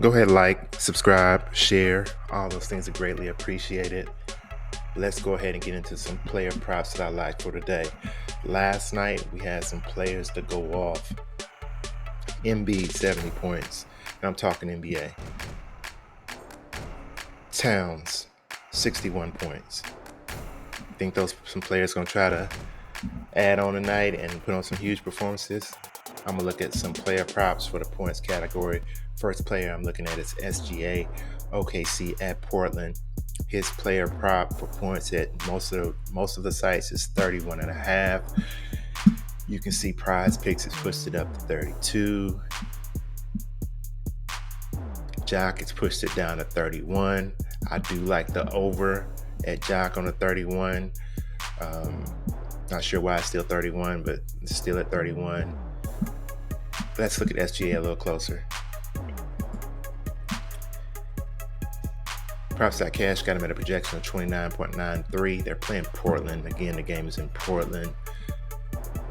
Go ahead, like, subscribe, share. All those things are greatly appreciated. Let's go ahead and get into some player props that I like for today. Last night, we had some players to go off. Embiid, 70 points. And I'm talking NBA. Towns, 61 points. I think some players going to try to add on tonight and put on some huge performances. I'm going to look at some player props for the points category. First player I'm looking at is SGA, OKC at Portland. His player prop for points at most of the sites is 31.5. You can see PrizePicks has pushed it up to 32. Jock has pushed it down to 31. I do like the over at Jock on the 31. Not sure why it's still 31, but it's still at 31. Let's look at SGA a little closer. Props.CASH got him at a projection of 29.93. They're playing Portland. Again, the game is in Portland.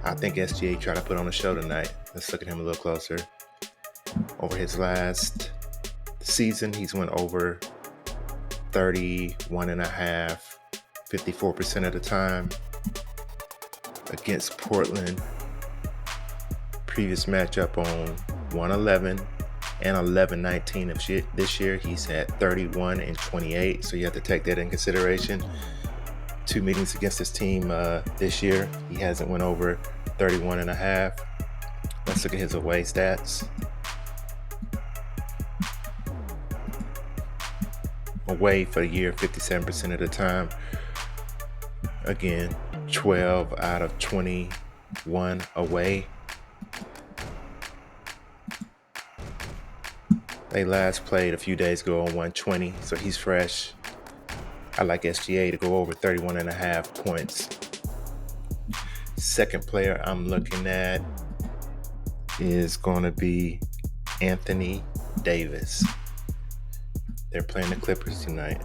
I think SGA tried to put on a show tonight. Let's look at him a little closer. Over his last season, he's went over 31.5, 54% of the time against Portland. Previous matchup on 111 and 11-19 of this year, he's at 31 and 28. So you have to take that in consideration. 2 meetings against this team this year, he hasn't went over 31.5. Let's look at his away stats. Away for the year, 57% of the time. Again, 12 out of 21 away. They last played a few days ago on 120, so he's fresh. I like SGA to go over 31.5 points. Second player I'm looking at is going to be Anthony Davis. They're playing the Clippers tonight.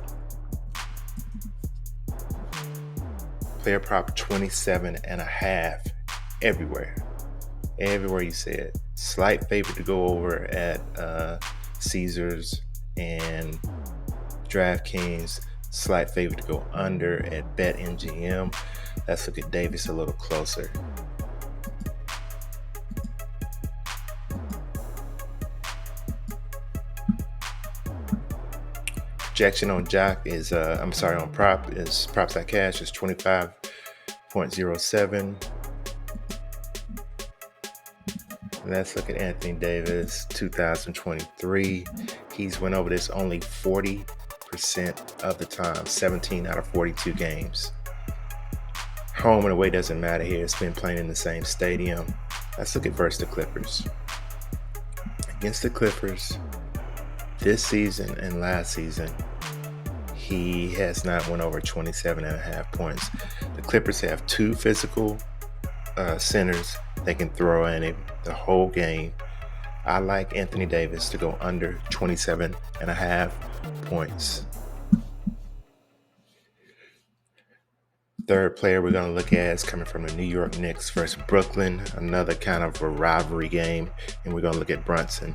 Player prop 27.5 everywhere. Everywhere you see it. Slight favorite to go over at Caesars and DraftKings. Slight favorite to go under at BetMGM. Let's look at Davis a little closer. Projection on Jock is, on prop is Props.CASH is 25.07. Let's look at Anthony Davis, 2023. He's went over this only 40% of the time, 17 out of 42 games. Home and away doesn't matter here. It's been playing in the same stadium. Let's look at versus the Clippers. Against the Clippers, this season and last season, he has not went over 27.5 points. The Clippers have 2 physical centers they can throw in him the whole game. I like Anthony Davis to go under 27.5 points. Third player we're going to look at is coming from the New York Knicks versus Brooklyn, another kind of a rivalry game, and we're going to look at Brunson.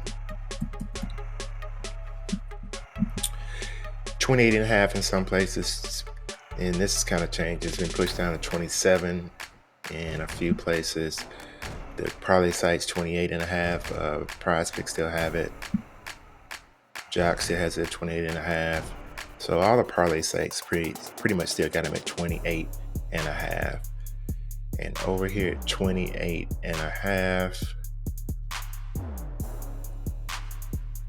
28.5 in some places, and this is kind of changed. It's been pushed down to 27 in a few places. The Parlay site's 28.5. PrizePicks still have it. Jock still has it at 28.5. So all the Parlay sites pretty much still got him at 28.5. And over here at 28.5.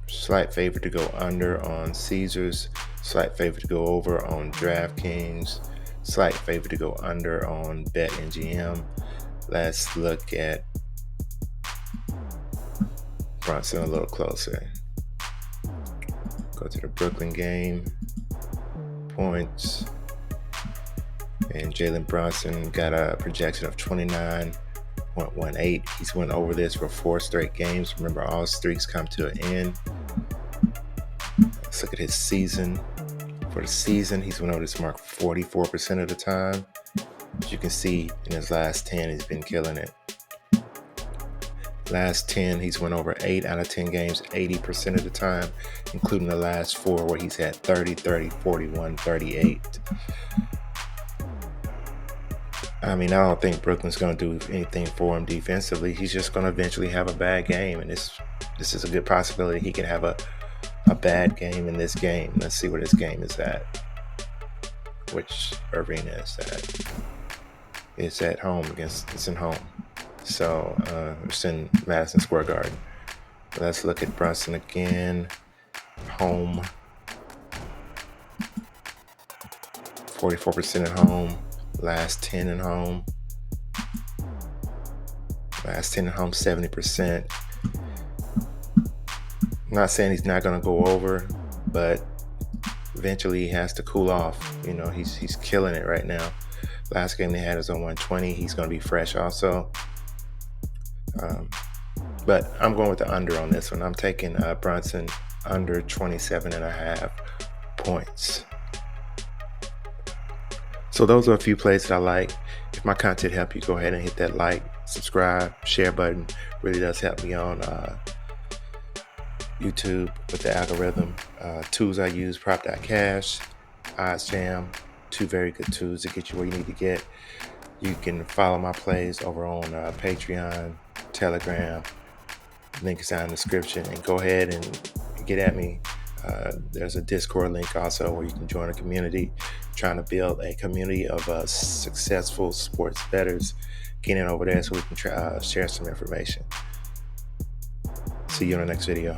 Slight favorite to go under on Caesars. Slight favorite to go over on DraftKings. Slight favorite to go under on BetMGM. Let's look at Brunson a little closer. Go to the Brooklyn game. Points. And Jalen Brunson got a projection of 29.18. He's went over this for 4 straight games. Remember, all streaks come to an end. Let's look at his season. For the season, he's went over this mark 44% of the time. As you can see, in his last 10, he's been killing it. Last 10, he's went over 8 out of 10 games 80% of the time, including the last 4 where he's had 30, 30, 41, 38. I mean, I don't think Brooklyn's going to do anything for him defensively. He's just going to eventually have a bad game, and this is a good possibility he can have a bad game in this game. Let's see where this game is at. Which arena is that? It's at home it's in home. So it's in Madison Square Garden. Let's look at Brunson again. Home. 44% at home. Last 10 at home. Last 10 at home, 70%. I'm not saying he's not going to go over, but eventually he has to cool off. You know, he's killing it right now. Last game they had is on 120. He's going to be fresh also. But I'm going with the under on this one. I'm taking Brunson under 27.5 points. So those are a few plays that I like. If my content helped you, go ahead and hit that like, subscribe, share button. Really does help me on YouTube with the algorithm. Tools I use, Prop.CASH, OddsJam, 2 very good tools to get you where you need to get. You can follow my plays over on Patreon, Telegram. Link is down in the description, and go ahead and get at me. There's a Discord link also where you can join a community. Trying to build a community of successful sports bettors. Get in over there so we can share some information. See you in the next video.